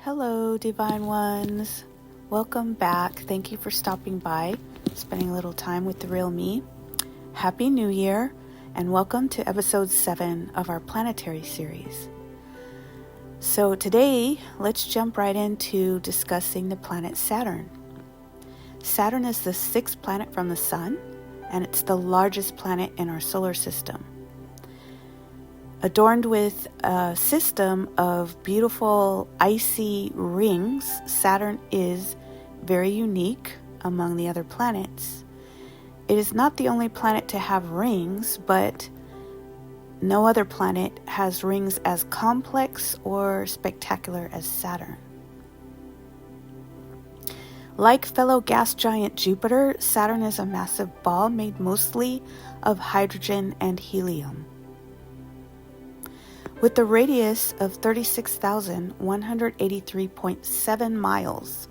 Hello, Divine Ones. Welcome back. Thank you for stopping by, spending a little time with the real me. Happy New Year, and welcome to episode 7 of our Planetary series. So today, let's jump right into discussing the planet Saturn. Saturn is the 6th planet from the Sun, and it's the largest planet in our solar system. Adorned with a system of beautiful icy rings, Saturn is very unique among the other planets. It is not the only planet to have rings, but no other planet has rings as complex or spectacular as Saturn. Like fellow gas giant Jupiter, Saturn is a massive ball made mostly of hydrogen and helium. With a radius of 36,183.7 miles,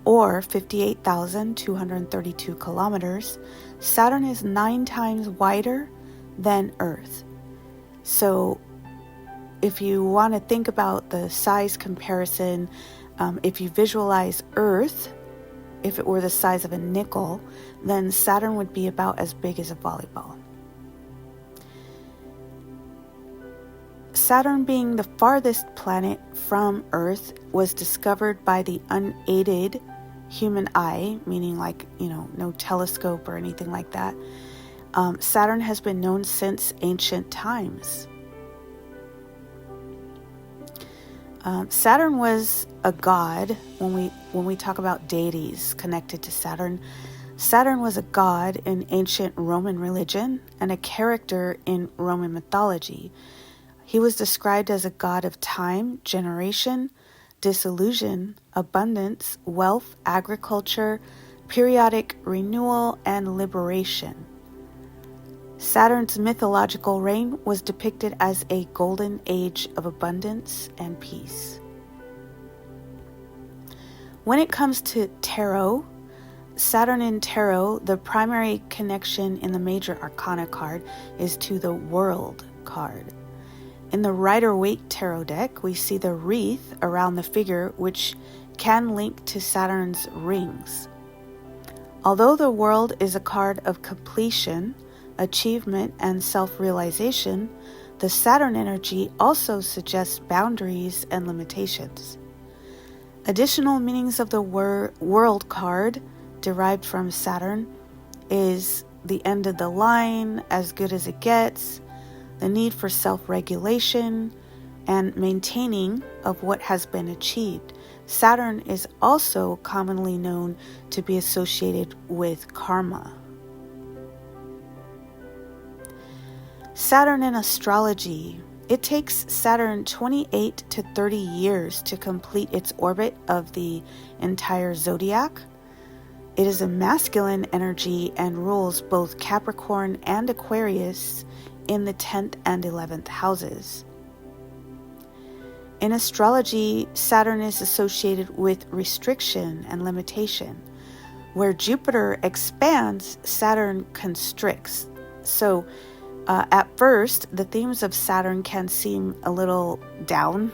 or 58,232 kilometers, Saturn is 9 times wider than Earth. So if you want to think about the size comparison, if you visualize Earth, if it were the size of a nickel, then Saturn would be about as big as a volleyball. Saturn, being the farthest planet from Earth, was discovered by the unaided human eye, meaning no telescope or anything like that. Saturn has been known since ancient times. Saturn was a god. When we talk about deities connected to Saturn, Saturn was a god in ancient Roman religion and a character in Roman mythology. He was described as a god of time, generation, dissolution, abundance, wealth, agriculture, periodic renewal, and liberation. Saturn's mythological reign was depicted as a golden age of abundance and peace. When it comes to tarot, Saturn in tarot, the primary connection in the major arcana card is to the world card. In the Rider-Waite tarot deck, we see the wreath around the figure, which can link to Saturn's rings. Although the world is a card of completion, achievement, and self-realization, the Saturn energy also suggests boundaries and limitations. Additional meanings of the world card derived from Saturn is the end of the line, as good as it gets, the need for self-regulation, and maintaining of what has been achieved. Saturn is also commonly known to be associated with karma. Saturn in astrology. It takes Saturn 28 to 30 years to complete its orbit of the entire zodiac. It is a masculine energy and rules both Capricorn and Aquarius in the 10th and 11th houses. In astrology, Saturn is associated with restriction and limitation. Where Jupiter expands, Saturn constricts. So, at first, the themes of Saturn can seem a little down,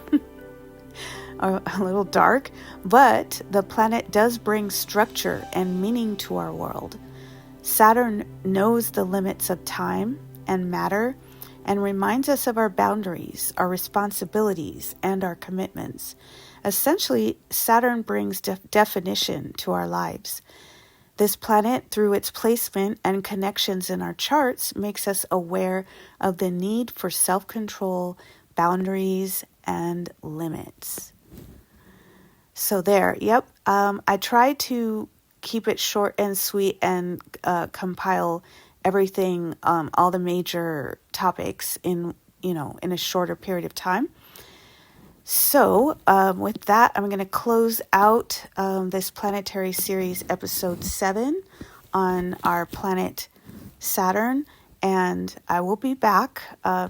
or a little dark, but the planet does bring structure and meaning to our world. Saturn knows the limits of time and matter, and reminds us of our boundaries, our responsibilities, and our commitments. Essentially, Saturn brings definition to our lives. This planet, through its placement and connections in our charts, makes us aware of the need for self-control, boundaries, and limits. So there, I tried to keep it short and sweet and compile everything, all the major topics in a shorter period of time. So with that, I'm going to close out this planetary series, episode 7, on our planet Saturn, and I will be back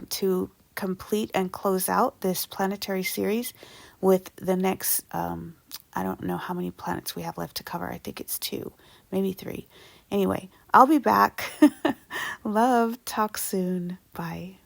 to complete and close out this planetary series with the next, I don't know how many planets we have left to cover. I think it's 2, maybe 3. Anyway, I'll be back. Love. Talk soon. Bye.